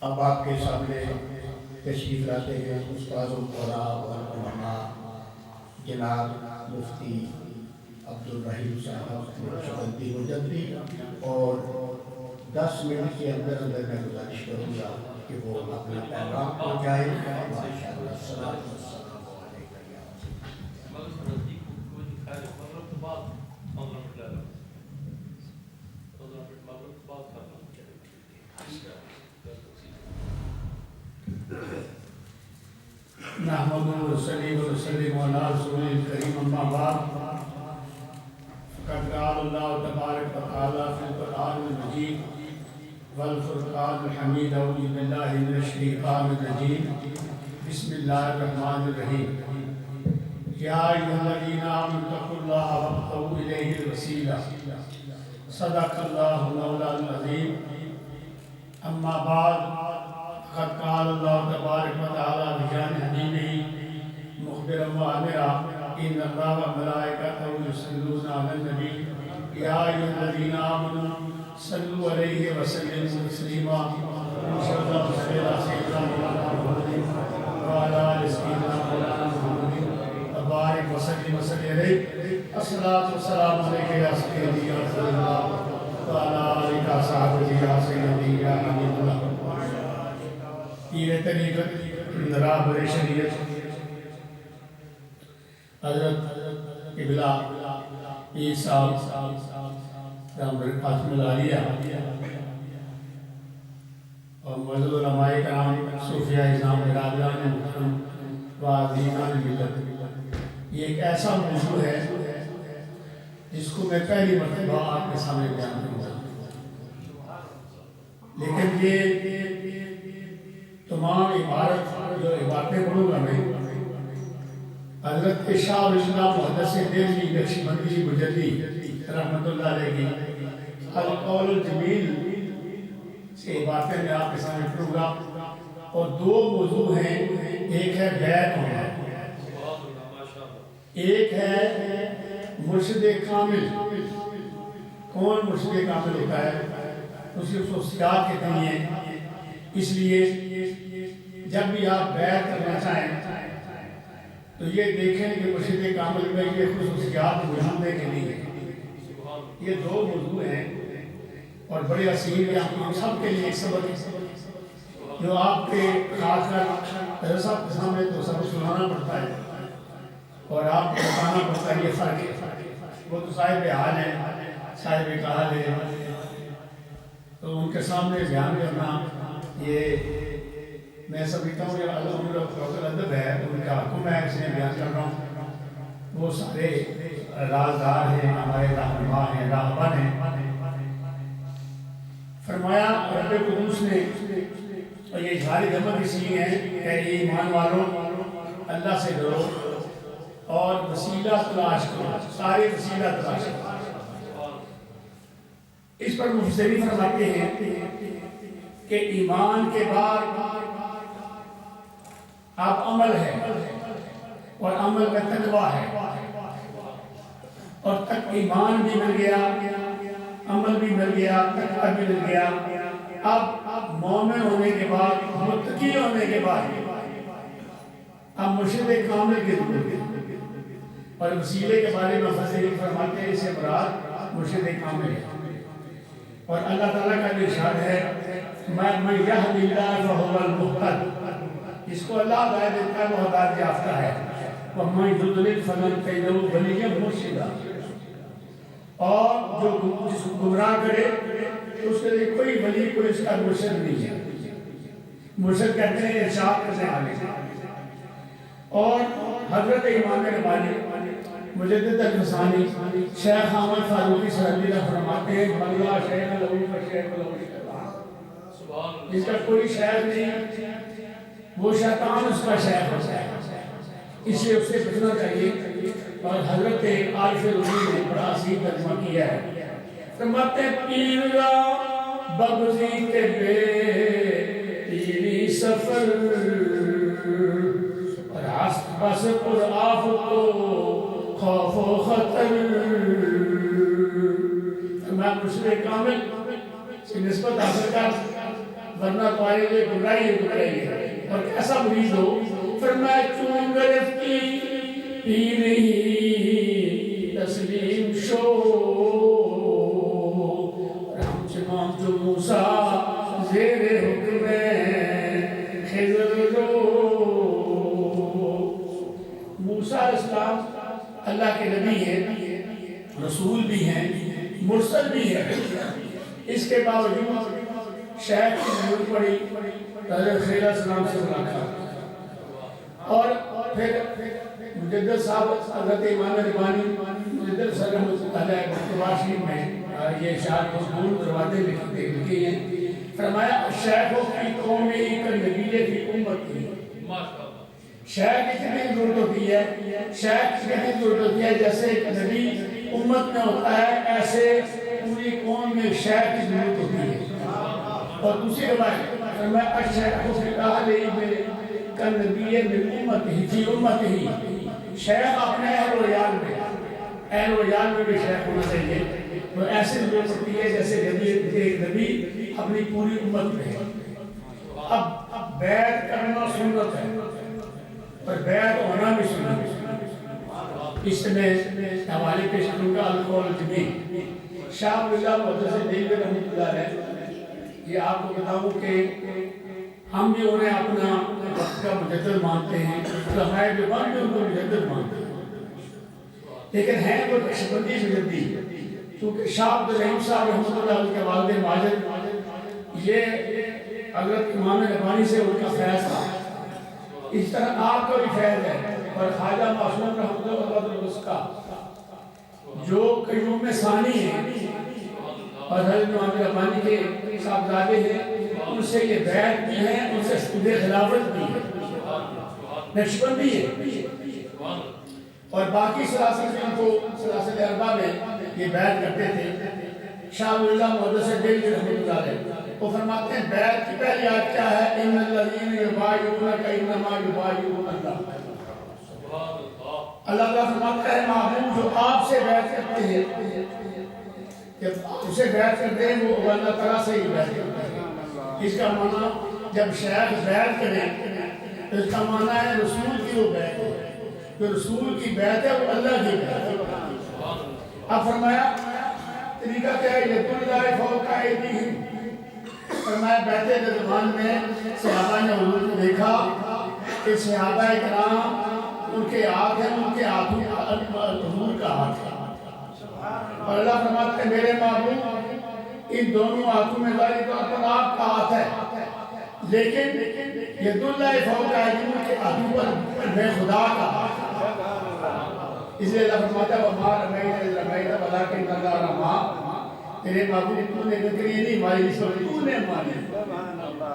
اب آپ کے سامنے تشریف لاتے ہیں استاد القرآن والعلماء جناب مفتی عبدالرحیم صاحب نقشبندی مجددی، اور 10 منٹ کے اندر اندر میں گزارش کروں گا کہ وہ اپنا پیغام پہنچائیں۔ ماشاءاللہ، السلام علیکم یا نحمده ونصلي ونسلم على رسوله الكريم، اما بعد فقد قال الله تبارك وتعالى في القرآن المجيد والفرقان الحميد: اعوذ بالله من الشيطان الرجيم، بسم الله الرحمن الرحيم، يا ايها الذين آمنوا اتقوا الله وابتغوا اليه الوسيلة، صدق الله مولانا العظيم. اما بعد قد قال الله تبارك وتعالى بشأن حبيبه مخبرا وآمرا: إن الله وملائكته يصلون على النبي يا أيها الذين آمنوا صلوا عليه وسلموا تسليما. صلى الله على سيدنا محمد وعلى آل سيدنا محمد وبارك وسلم عليه. الصلاة والسلام عليك يا سيدي يا رسول الله وعلى آلك وصحبه يا سيدي يا حبيب الله. پیر طریقت راہبر شریعت حضرت قبلہ پیر صاحب قاسم العالیہ اور معزز علماء کرام صوفیاء اعظام برادران محترم و عزیزان ملت، یہ ایک ایسا موضوع ہے جس کو میں پہلی مرتبہ آپ کے سامنے بیان کروں گا، لیکن یہ تمام عبارتیں پڑھوں گا میں حضرت شاہ الاسلام محدث دہلوی نقشبندی مجددی رحمۃ اللہ علیہ کی القول الجمیل سے عبارتیں میں آپ کے سامنے پڑھوں گا، اور 2 موضوع ہیں، ایک ہے بیعت ہونا، ایک ہے مرشد کامل. کون مرشد کامل ہوتا ہے؟ اس کی خصوصیات کتنی ہیں؟ اس لیے جب بھی آپ بیعت کرنا چاہیں تو یہ دیکھیں کہ مرشد کامل میں یہ خصوصیات موجود ہیں کہ نہیں ہیں. یہ 2 موضوع ہیں اور بڑے اصیل ہیں، ہم سب کے لیے ایک سبق ہے جو آپ کے خاص کر صاحب کے سامنے تو سب سنانا پڑتا ہے اور آپ کو بتانا پڑتا ہے. یہ فرق ہے، وہ تو صاحب حال ہیں، صاحب کال ہے، تو ان کے سامنے بیان کرنا یہ میں سمجھتا ہوں یہ ادب ہے، ان کا حکم ہے، اس میں بیان کر رہا ہوں. وہ سارے رازدار ہیں، ہمارے رہنما ہیں، راہبان ہیں. فرمایا رب قدوس نے، اور یہ اظہار رحمت اس لیے ہے کہ ایمان والوں اللہ سے ڈرو اور وسیلہ تلاش کرو، سارے وسیلہ تلاش کرو. اس پر مفسرین فرماتے ہیں کہ ایمان کے بعد اب عمل ہے، اور عمل میں تقویٰ ہے، اور تک ایمان بھی مل گیا، عمل بھی مل گیا، تقویٰ بھی مل گیا. اب مومن ہونے کے بعد، متقی ہونے کے بعد اب مرشد کامل کی ضرورت ہے. اور وسیلے کے بارے میں مفسرین فرماتے ہیں اسے مراد مرشد کامل ہے. اور اللہ تعالیٰ کا ارشاد ہے مَن يَهْدِ اللَّهُ فَهُوَ الْمُهْتَدِ، جس کو اللہ ہدایت دیتا ہے وہ ہدایت یافتہ ہے. وَمَن يُضْلِلْ فَلَن تَجِدَ لَهُ وَلِيًّا مُرْشِدًا، اور جو جس کو گمراہ کرے اس کے لیے کوئی ولی، کوئی اس کا مرشد نہیں ہے. مرشد کہتے ہیں ارشاد کرنے والے. اور حضرت امام ربانی مجدد الفسانی شیخ احمد فاروقی صاحب فرماتے ہیں اللہ شیخ لہو فشیخ لہو شیطان، جس کا کوئی شیخ نہیں وہ شیطان اس کا شیخ ہوتا ہے، اس لیے اس سے بچنا چاہیے. اور حضرت عارف رضوی نے بڑا عظیم ترجمہ کیا ہے، فرماتے ہیں پیرا بغزی کے بے پیری سفر، بس پر آفت و خوف و خطر. میں مرشد کامل سے نسبت حاصل کر ورنہ تمہارے لیے گمراہی ہے اور کیسا مرید ہو. فرمایا چون گرفتی پیری تسلیم شو رحم چنان جو موسیٰ زیر حکم خضر رو. موسیٰ علیہ السلام اللہ کے نبی ہیں، رسول بھی ہیں، مرسل بھی ہیں. اس کے باوجود شیخ کی ضرورت پڑی حضرت خضر علیہ السلام سے ملاقات. اور پھر مجدد صاحب حضرت امام ربانی مجدد صلی اللہ علیہ وسلم میں یہ اشعار مضمون دروازے لکھے ہیں. فرمایا شیخ کی قوم ایک نبی کی امت کی. شیخ کی کتنی ضرورت ہوتی ہے، شیخ کی کتنی ضرورت ہوتی ہے. جیسے ایک نبی امت میں ہوتا ہے ایسے پوری قوم میں شیخ کی ضرورت ہوتی ہے. اور دوسری روایت فرمایا الشیخ فی اہل کا نبی من امت ہی فی امت ہی. شیخ اپنے اہل و عیال میں بھی شیخ ہونا چاہیے. تو ایسے ضرورت ہوتی ہے جیسے نبی اپنی پوری امت میں ہے. اب بیعت کرنا سنت ہے اور بیعت ہونا بھی سنت ہے. اس میں حوالے پیش کروں گا القول جمیع شاہ اللہ محدث دہلوی رحمۃ اللہ علیہ. یہ آپ کو بتاؤں کہ ہم بھی انہیں اپنا وقت کا مجدد مانتے ہیں، علماء دیوبند بھی ان کو مجدد مانتے ہیں، لیکن ہیں وہ نقشبندی مجدد. کیونکہ شاہ عبد الرحیم صاحب رحمۃ اللہ علیہ کے والد ماجد یہ حضرت امام ربانی سے ان کا فیض تھا. اس طرح آپ کا بھی فیض ہے. اور خواجہ معصوم رحمۃ اللہ علیہ جو قیوم ثانی ہیں اور حضرت امام ربانی کے صاحبزادے ہیں، ان سے یہ بیعت بھی ہے، ان سے سود خلافت بھی ہے، نقشبندی ہے. اور باقی سلاسل میں ان کو سلاسل اربع میں یہ بیعت کرتے تھے. شاہ اللہ محدث دہلوی رحمۃ اللہ علیہ وہ فرماتے ہیں بیعت کی پہلی آیت کیا ہے؟ ان الذین یبایعونک انما یبایعون اللہ. اللہ تعالیٰ فرماتا ہے محبوب جو آپ سے بیعت کرتے ہیں، جب اسے بیعت کرتے ہیں وہ اللہ تعالیٰ سے ہی بیعت کرتے ہیں. اس کا معنی جب شیخ بیعت کریں تو اس کا معنی ہے رسول کی وہ بیعت ہے. جو رسول کی بیعت ہے وہ اللہ کی بیعت ہے. اب فرمایا طریقہ کیا ہے؟ ید اللہ فوق ایدیہم. فرمایا بیعت رضوان میں صحابہ نے حضور کو دیکھا کہ صحابہ کرام ان کے ہاتھ ہیں، ان کے ہاتھوں حضور کا ہاتھ ہے. اور اللہ فرماتے ہیں میرے محبوب ان دونوں ہاتھوں میں ظاہری طور پر آپ کا ہاتھ ہے، لیکن ید اللہ فوق ایدیہم کے ہاتھوں پر میں خدا کا ہاتھ ہے. اس لیے اللہ فرماتا ہے وَمَا رَمَيْتَ إِذْ رَمَيْتَ وَلَكِنَّ اللَّهَ رَمَىٰ. تیرے محبوب تو نے نکری نہیں ماری، اس وقت تو نے ماری،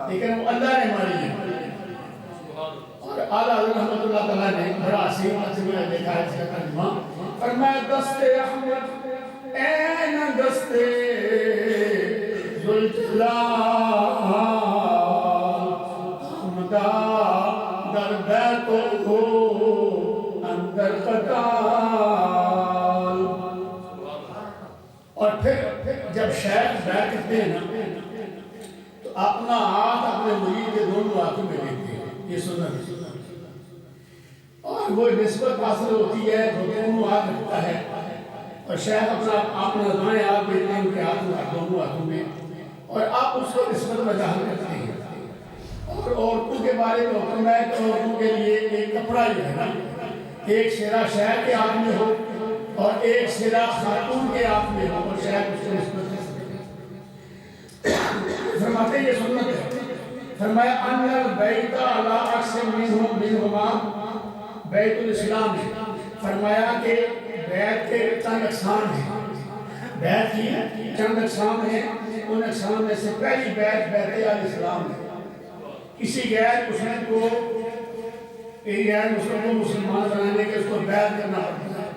لیکن وہ اللہ نے ماری ہے. اور اعلیٰ حضرت رحمت اللہ تعالیٰ نے بڑا عظیم میں دیکھا ہے اس کا ترجمہ. فرمایا دست احمد این دست ذوالجلال آمدہ در بیت ہو اندر قتال. اور پھر جب شیخ بیعت کرتے ہیں نا تو اپنا ہاتھ اپنے مرید کے دونوں ہاتھوں میں لیتے ہیں. یہ سنت ہے اور وہ نسبت حاصل ہوتی ہے جو دونوں ہاتھ رکھتا ہے. اور شیخ اپنا دائیں ہاتھ دیتے ہیں ان کے ہاتھوں دونوں ہاتھوں میں اور آپ اس کو نسبت میں ظاہر کرتے ہیں. اور عورتوں کے بارے میں حکم ہے کہ عورتوں کے لیے ایک کپڑا جو ہے نا ایک سرا شیخ کے ہاتھ میں ہو اور ایک سرا خاتون کے ہاتھ میں ہو اور شیخ اس کو نسبت ہے. فرماتے ہیں یہ سنت ہے. فرمایا ان البیت علی عکس منہما بیت الاسلام ہے. فرمایا کہ بیعت کے چند اقسام ہیں، بیعت کی چند اقسام ہیں. ان اقسام میں سے پہلی بیعت بیعت الاسلام ہے. کسی غیر مسلم کو غیر مسلم کو مسلمان بنانے کے اس کو بیعت کرنا پڑتا ہے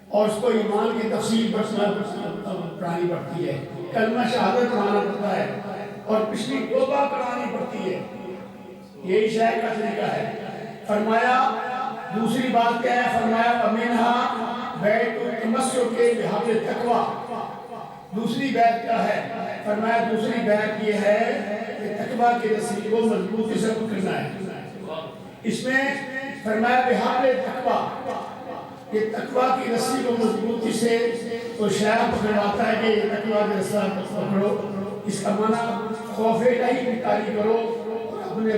اور اس کو ایمان کی تفصیل پڑھانی پڑتی ہے، کلمہ شہادت پڑھانا پڑتا ہے اور پچھلی توبہ کرانی پڑتی ہے. یہی شیخ کا طریقہ ہے. فرمایا دوسری بات کیا ہے؟ فرمایا وَمِنْهَا بیعت التمسک بحبل التقویٰ. دوسری بیعت کیا ہے؟ فرمایا دوسری بیعت یہ ہے کہ تقویٰ کی رسی کو مضبوطی سے پکڑنا ہے۔ اس میں فرمایا بحال تقویٰ، یہ تقویٰ کی رسی کو مضبوطی سے وہ شاعر پکڑواتا ہے کہ یہ تقویٰ کی رسی پکڑو، اس کا معنی خوف الہی کی تاری کرو اور اپنے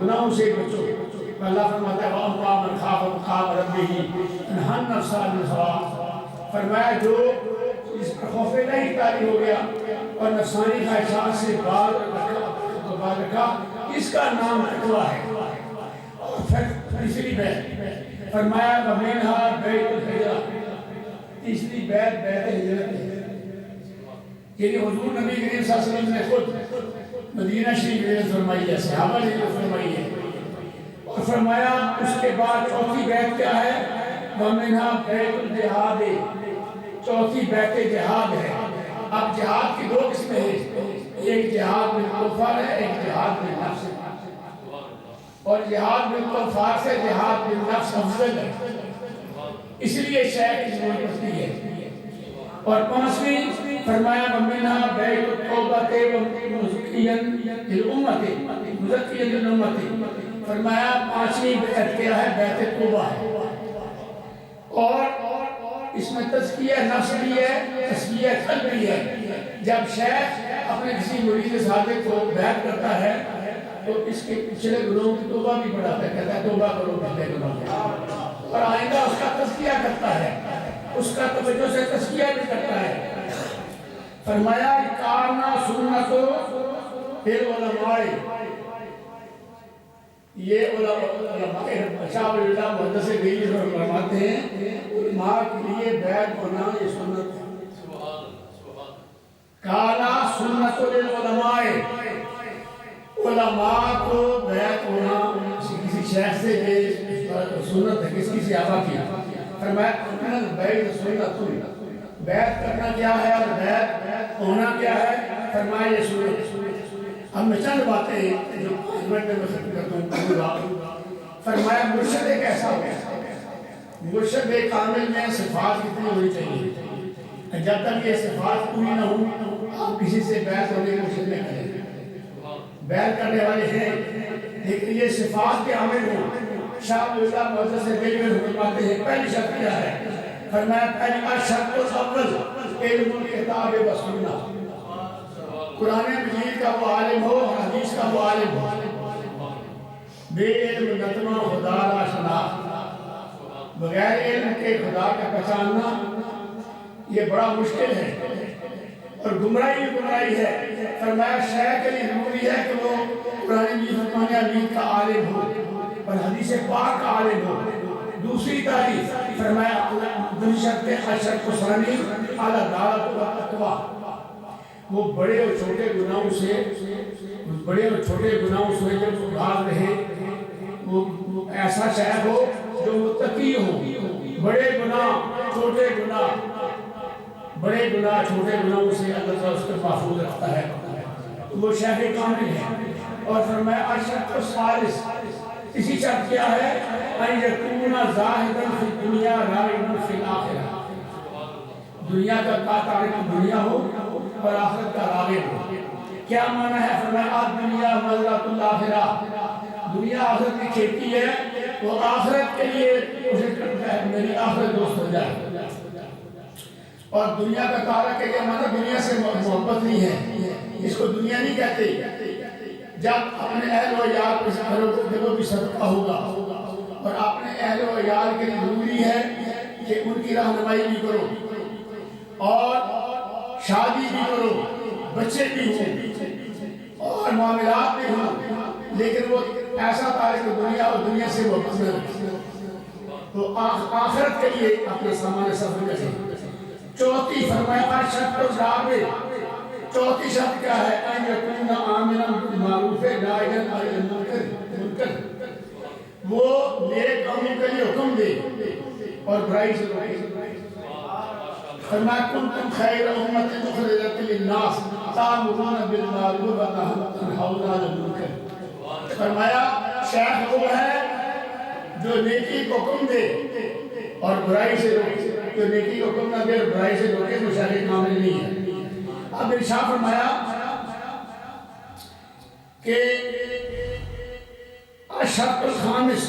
گناہوں سے بچو۔ اللہ فرماتا ہے وَأَمَّا مَنْ خَافَ مَقَامَ رَبِّهِ وَنَهَا النَّفْسَ عَنِ الْهَوَىٰ، فرمایا جو اس پر خوف الہی تاری ہو گیا اور نفسانی خواہشات سے باز رکھا، اس کا نام تقویٰ ہے۔ اور پھر تیسری بیعت فرمایا وَمِنْهَا بَيْتُ الْحِجْرَةِ، تیسری بیعت بیعت ہجرت ہے، یعنی حضور نبی کریم صلی اللہ علیہ وسلم نے خود مدینہ شریف ہجرت فرمائی ہے، صحابہ نے ہجرت فرمائی ہے، اور فرمایا اس کے بعد چوتھی بیعت کیا ہے؟ وَمِنْهَا بَيْتُ الْجِهَادِ، چوتھی بیعت جہاد ہے۔ اب جہاد کی دو قسمیں ہیں، ایک جہاد بالکفار ہے، ایک جہاد بالنفس ہے، اور جہاد بالکفار سے جہاد بالنفس افضل ہے، اس لیے شیخ کی ضرورت پڑتی ہے۔ اور پانچویں فرمایا وَمِنْهَا بَيْتُ التَّوْبَةِ وَمُزْكِيًا لِلْأُمَّةِ مُزَكِّيًا لِلْأُمَّةِ، فرمایا پانچویں بیعت کیا ہے؟ بیعت توبہ ہے، اور اس میں تزکیہ نفس بھی ہے، تزکیہ قلب بھی ہے۔ جب شیخ اپنے کسی مرید صادق کو بیعت کرتا ہے تو اس کے پچھلے گناہوں کی توبہ بھی پڑھاتا ہے، کہتا ہے توبہ کرو پچھلے گناہوں کی، اور آئندہ اس کا تزکیہ کرتا ہے، اس کا توجہ سے تزکیہ بھی کرتا ہے۔ فرمایا کارنا سنتو علماء، یہ علماء شاہ ولی اللہ محدث دہلوی فرماتے ہیں علماء کے لیے بیعت ہونا یہ سنت ہے۔ کارنا سنت للعلماء، علماء کو بیعت ہونا کسی شیخ سے سنت ہے، کسی صحابہ کی۔ فرمایا بیعت سنت، بیعت کرنا کیا ہے اور بیعت ہونا کیا ہے؟ فرمایا یہ سنت۔ اب میں چند باتیں جو میں ختم کرتا ہوں۔ فرمایا مرشد ایک ایسا ہوگا، مرشد کامل میں صفات کتنی ہونی چاہیے، جب تک یہ صفات پوری نہ ہوں آپ کسی سے بیعت ہونے کی کوشش نہ کریں۔ بیعت کرنے والے ہیں لیکن یہ صفات کے عامل ہوں۔ شاہ ولی اللہ محدث دہلوی فرماتے ہیں پہلی شرط کیا ہے؟ فرمایا پہلی الشرط الاول علم الکتاب و سنہ، قرآن مجید کا وہ عالم ہو، حدیث کا وہ عالم ہو۔ بے علم نتنا خدا را شناخت، بغیر علم کے خدا کا پہچاننا یہ بڑا مشکل ہے اور گمراہی ہے۔ فرمایا شیخ کے لیے ضروری ہے کہ وہ قرآن مجید کا عالم ہو اور حدیث پاک کا عالم ہو۔ دوسری تعریف فرمایا دوسری شرط الشرط الثانی اعلیٰ دعوت و تقویٰ، وہ بڑے اور چھوٹے گناہوں سے جب بھاگ رہے، وہ ایسا شیخ ہو جو متقی ہو، بڑے گناہ چھوٹے گناہوں سے اللہ تعالیٰ اس کو محفوظ رکھتا ہے، وہ شیخ کامل ہے۔ اور فرمایا الشرط الثالث، اسی شرط کیا ہے؟ ان یکون زاہداً فی الدنیا راغباً فی الآخرہ، دنیا کا تعلق دنیا ہو اور آخرت کا راغب ہو۔ کیا معنی ہے؟ فرمایا دنیا مزرعۃ الآخرہ، دنیا آخرت کی کھیتی ہے، وہ آخرت کے لیے کوشش کرتا ہے میری آخرت دوست ہو جائے، اور دنیا کا تعلق ہے کہ مطلب دنیا سے محبت نہیں ہے، اس کو دنیا نہیں کہتے۔ جب اپنے اہل و عیال کو کرو تو بھی صدقہ ہوگا، اور اپنے اہل و عیال کے لیے ضروری ہے کہ ان کی رہنمائی بھی کرو اور شادی بھی کرو، بچے بھی ہوں اور معاملات بھی ہوں، لیکن وہ ایسا تاریخ دنیا اور دنیا سے وہ محبت رکھے تو آخرت کے لیے اپنا سامان سفر کریں۔ چوتھی فرمایا شرط الرابع، چوتھی شرط کیا ہے؟ ان یکون عاملا بالمعروف ناہیا عن المنکر، وہ نیک کاموں کے لیے حکم دے اور برائی سے روکے۔ فرمایا کنتم خیر امۃ اخرجت للناس تأمرون بالمعروف وتنہون عن المنکر۔ فرمایا شیخ وہ ہے جو نیکی کو حکم دے اور برائی سے روکے، جو نیکی کو حکم نہ دے اور برائی سے روکے وہ شیخ کامل نہیں ہے۔ اب ارشاد فرمایا کہ شرط الخامس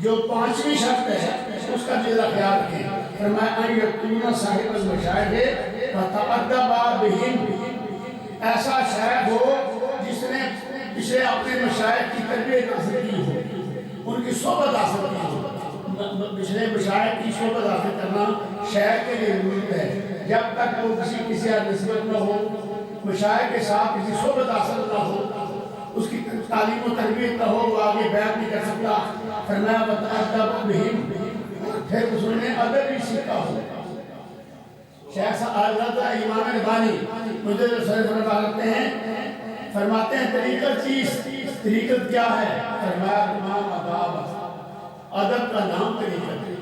جو پانچویں شرط ہے اس کا ذرا خیال رکھیں. فرمایا ان یکون صاحب المشاہد فتأدب بہم، ایسا شیخ ہو جس نے پچھلے اپنے مشاہد کی تربیت حاصل کی ہو، ان کی صحبت حاصل کی ہو. پچھلے مشاہد کی صحبت حاصل کرنا شیخ کے لیے ضرورت ہے. جب تک وہ کسی نسبت نہ ہو، مشاہد کے ساتھ کسی صحبت حاصل نہ ہو، اس کی تعلیم و تربیت نہ ہو، وہ آگے بیعت نہیں کر سکتا. فرمایا فتأدب بہم، پھر اس نے ادب بھی سیکھا ہو. شیخ حضرت امام ربانی مجدد صلی اللہ علیہ وسلم ہیں، فرماتے ہیں طریقت چیز، طریقت کیا ہے؟ فرمایا امام ادب کا نام طریقت ہے.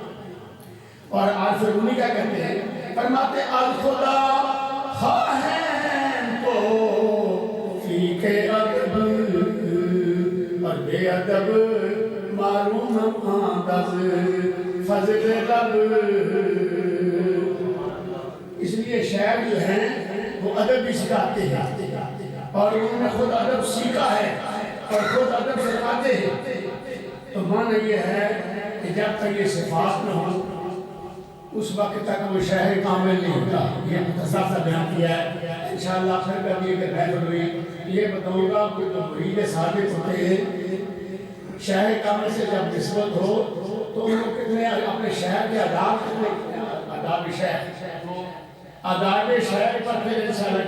اور عارف رونی کیا کہتے ہیں؟ فرماتے الخدا خواہن کو فیق ادب، اور بے ادب معلوم آدب فضل رب. اس لیے شاعر جو ہیں وہ ادب بھی سکھاتے ہیں، اور انہوں نے خود ادب سیکھا ہے اور خود ادب سکھاتے ہیں. تو معنی یہ ہے کہ جب تک یہ صفات نہ ہو اس وقت تک وہ شاعر کامل نہیں ہوتا. یہ مختصر سا بیان کیا ہے. انشاءاللہ پھر کبھی اگر محفل ہوئی یہ بتاؤں گا کہ جو مرید صادق ہوتے ہیں شاعر کامل سے جب نسبت ہو تو ان کو کتنے اپنے شاعر کے آداب کتنے آداب شاعر پر پھر انشاءاللہ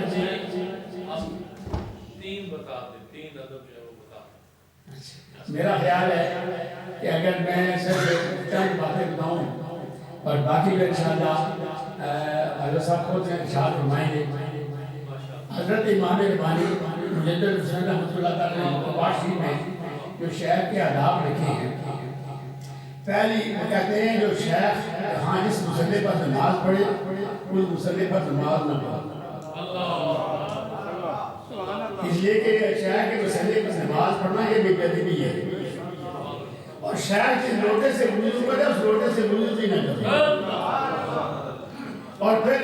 تین بتا دیں، تین ادب جو ہے وہ بتا دیں. میرا خیال ہے کہ اگر میں صرف چند باتیں بتاؤں اور باقی بھی انشاءاللہ حضرت صاحب خود سے ارشاد فرمائیں گے. حضرت امام ربانی مجدد حسین رحمۃ اللہ تعالیٰ نے مباشر میں جو شیخ کے آداب رکھے ہیں، پہلی وہ کہتے ہیں جو شیخ ہاں جس مسئلے پر نماز پڑھے اس مسئلے پر نماز نہ پڑھے. اس لیے کہ شیخ کے مسئلے پر نماز پڑھنا یہ بے ادبی ہے، اور شیخ جس لوٹے سے وضو کرے اس لوٹے سے وضو بھی نہ کرے. اور پھر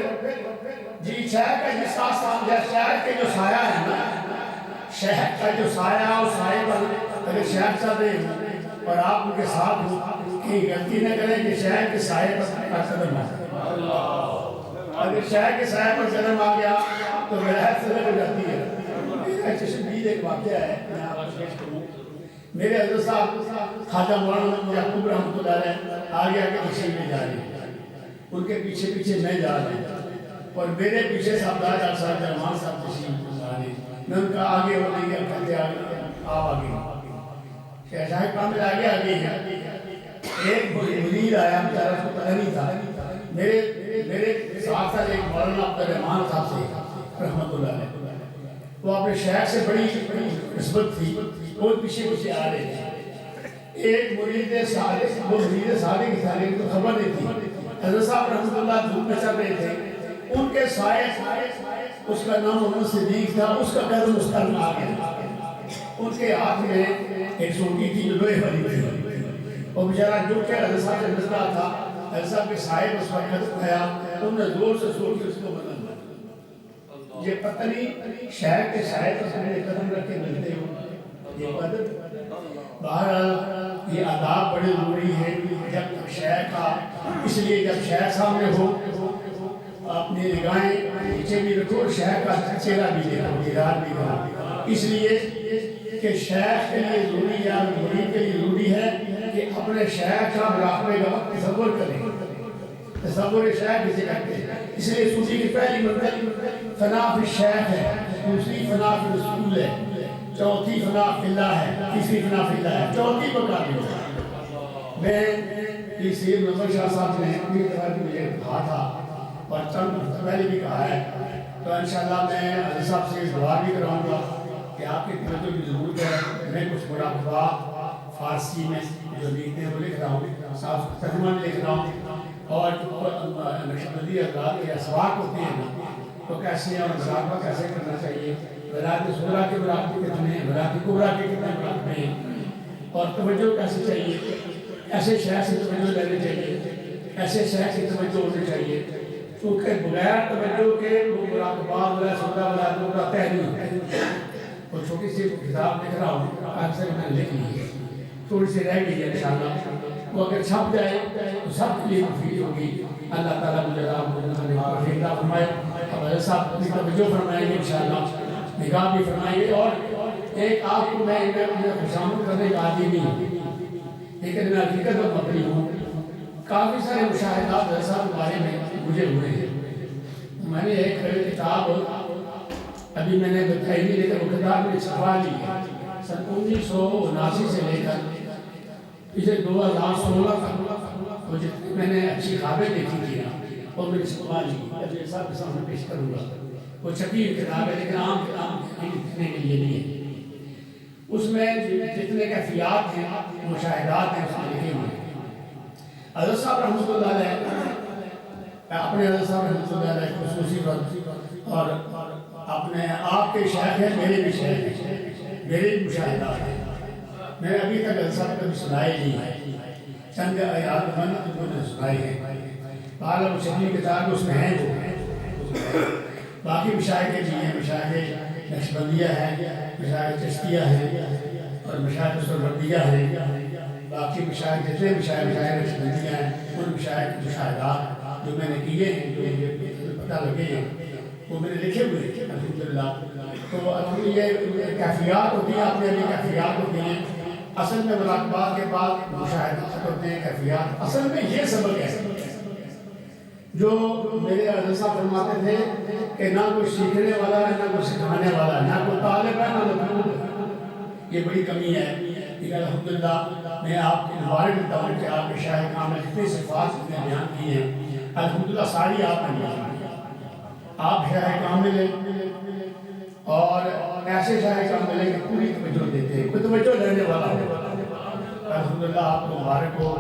جی شیخ کا جس آسان شیخ کے جو سایہ ہے نا، شیخ کا جو سایہ اور سائے پر اگر شیخ چاہتے ہیں اور آپ ان کے ساتھ ہو کہیں غلطی نہ کریں کہ شیخ کے سائے پر قدم آ جائے. اگر شیخ کے سائے پر قدم آ گیا تو ولایت سلب ہو جاتی ہے. چشمدید ایک واقعہ ہے میں آپ کو پیش کروں. میرے حضرت صاحب خواجہ مولانا یعقوب رحمۃ اللہ علیہ آگے آگے تشریف لے جا رہے ہیں، ان کے پیچھے پیچھے میں جا رہا ہوں اور میرے پیچھے صاحبدار صاحب رحمان صاحب تشریف لا رہے ہیں. میں ان کا آگے ہونے گیا کہتے آپ آگے شہزاہ کامل آگے آگے ہیں. ایک مرید آیا بیچارہ اس کو پتہ نہیں تھا. میرے ساتھ ساتھ ایک مولانا عبدالرحمان صاحب سے رحمۃ اللہ علیہ، وہ اپنے شیخ سے بڑی نسبت تھی، وہ پیچھے پیچھے آ رہے تھے. ایک مرید صادق، وہ مرید صادق کی تعلیم کو خبر نہیں تھی. حضرت صاحب رحمۃ اللہ دھوپ میں چل رہے تھے، ان کے سائے اس کا نام محمد صدیق تھا، اس کا قدم اس کا آ گیا. ان کے ہاتھ میں ایک سوٹی تھی جو لوہے والی تھی، وہ بیچارہ جو کہ حضرت صاحب سے نکلا تھا، حضرت صاحب کے سائے پر اس کا قدم آیا، انہوں نے زور سے سوٹی اس کو بدل دیا. یہ پتہ نہیں شہر کے سائے پر سامنے قدم رکھ کے ملتے ہو یہ قدر. بہرحال یہ آداب بڑے ضروری ہیں جب تک شہر کا، اس لیے جب شہر سامنے ہو اپنی نگاہیں نیچے بھی رکھو، شہر کا چہرہ بھی دیکھو، دیدار بھی کرو. اس لیے کہ شیخ کے لیے ضروری ہے، مرید کے لیے ضروری ہے کہ اپنے شیخ کا مراقبے کا وقت تصور کریں. تصور شیخ کسے کہتے ہیں؟ اس لیے صوفی کی پہلی منزل فنا فی الشیخ ہے، دوسری فنا فی رسول ہے، چوتھی فنا فی اللہ ہے، تیسری فنا فی اللہ ہے، چوتھی مقام ہے. میں یہ سید نظر شاہ صاحب نے اپنی طرح کی مجھے کہا تھا اور چند ہفتے پہلے بھی کہا ہے، تو انشاءاللہ میں حضرت صاحب سے دعا بھی کراؤں گا کہ آپ کی توجہ کی ضرورت ہے. میں کچھ مراقبات فارسی میں جو لکھتے ہیں وہ لکھ رہا ہوں، صاحب ترجمہ میں لکھ رہا ہوں. اور نقشبندی حضرات کے اسواق ہوتے ہیں تو کیسے اور مراقبہ کیسے کرنا چاہیے، ولایت صغریٰ کے مراقبے کتنے ہیں، ولایت کبریٰ کے کتنے مراقبے ہیں، اور توجہ کیسے چاہیے، ایسے شیخ سے توجہ لینے چاہیے، ایسے شیخ سے توجہ ہونے چاہیے. کیونکہ بغیر توجہ کے وہ مراقبات ولایت صغریٰ ولایت کبریٰ طے نہیں ہوتے. وہ چھوٹی سی کتاب لکھ رہا ہوں، آج سے میں نے لکھ لی ہے، تھوڑی سی رہ گئی ہے انشاءاللہ، وہ اگر چھپ جائے تو سب کے لیے مفید ہوگی۔ اللہ تعالیٰ مجھے توفیق عطا فرمائے۔ اب حضرت صاحب اپنی توجہ فرمائیں گے انشاءاللہ، نگاہ بھی فرمائیں گے۔ اور ایک آپ کو میں خوشامد کرنے کا عادی نہیں ہوں، لیکن میں حقیقت پر مبنی ہوں۔ کافی سارے مشاہدات حضرت صاحب کے بارے میں مجھے ہوئے ہیں۔ میں نے ایک کتاب ابھی میں نے بتائی نہیں، لیکن وہ کتاب میں چھپا لی ہے، سن 1979 سے لے کر پچھلے 2016 تک وہ جتنی میں نے اچھی خوابیں دیکھی تھی وہ میں نے چھپا لی، ابھی صاحب کے سامنے پیش کروں گا۔ وہ چھپی کتاب ہے لیکن عام کتاب لکھنے کے لیے نہیں ہے۔ اس میں جتنے کیفیات ہیں، مشاہدات ہیں، اس میں لکھے ہوئے ہیں۔ حضرت صاحب رحمۃ اللہ علیہ، اپنے حضرت صاحب رحمۃ اللہ علیہ خصوصی وقت اور اپنے آپ کے شیخ ہیں، میرے بھی شیخ ہیں، میرے بھی مشاہدات ہیں۔ میں نے ابھی تک حضرت صاحب کبھی سنائی نہیں ہے، چند آیات میں سنائی ہے۔ بہرحال وہ چھپی کتاب اس میں ہیں، وہ باقی مشاہدے بھی ہیں، مشاہدے نقشبندیہ ہیں، مشاہدے چشتیہ ہیں اور مشاہدے سہروردیہ ہیں۔ باقی مشاہدے جتنے مشاہدے نقشبندیہ ہیں، ان مشاہدات جو میں نے کیے ہیں، جو مجھے پتہ لگے ہیں، وہ میں نے لکھے ہوئے ہیں الحمدللہ۔ تو اپنی یہ کیفیات ہوتی ہیں، اپنی ابھی کیفیات ہوتی ہیں۔ اصل میں مراقبات کے بعد مشاہدات ہوتے ہیں، کیفیات۔ اصل میں یہ سبق ہے جو میرے حضرت صاحب فرماتے تھے کہ نہ کوئی سیکھنے والا ہے، نہ کوئی سکھانے والا ہے، نہ کوئی طالب ہے، نہ مطلوب ہے۔ یہ بڑی کمی ہے، لیکن الحمدللہ میں آپ کو مبارک دیتا ہوں کہ آپ کے شاہ کامل کتنی صفات نے بیان کی ہیں، الحمدللہ ساری آپ نے بیان کی ہیں۔ آپ شاہ کامل ہیں اور ایسے شاہ کامل ہیں کہ پوری توجہ دیتے ہیں، کوئی توجہ لینے والا ہو، الحمدللہ آپ کو مبارک ہو۔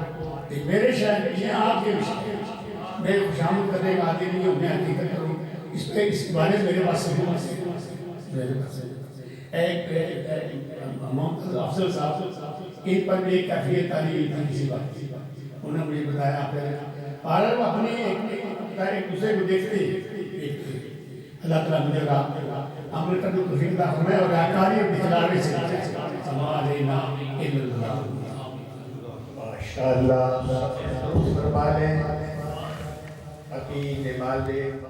میرے شاہ ہیں، آپ کے بھی شاہ ہیں، میں خوشامد کرنے کا عادی نہیں ہوں، میں حقیقت کروں اس پہ، اس کے بارے میں میرے پاس ایک محمد افضل صاحب ایک پر بھی ایک کیفیت تعلیم تھی کسی بات کی، انہوں نے مجھے بتایا پھر اور وہ اپنے ایک دوسرے کو دیکھتے اللہ تعالیٰ مجھے عمل کرنے کو توفیق عطا فرمائے اور رہکاری اور دکھلاوے سے ہمارے ماشاءاللہ فرما لیں عقید مالک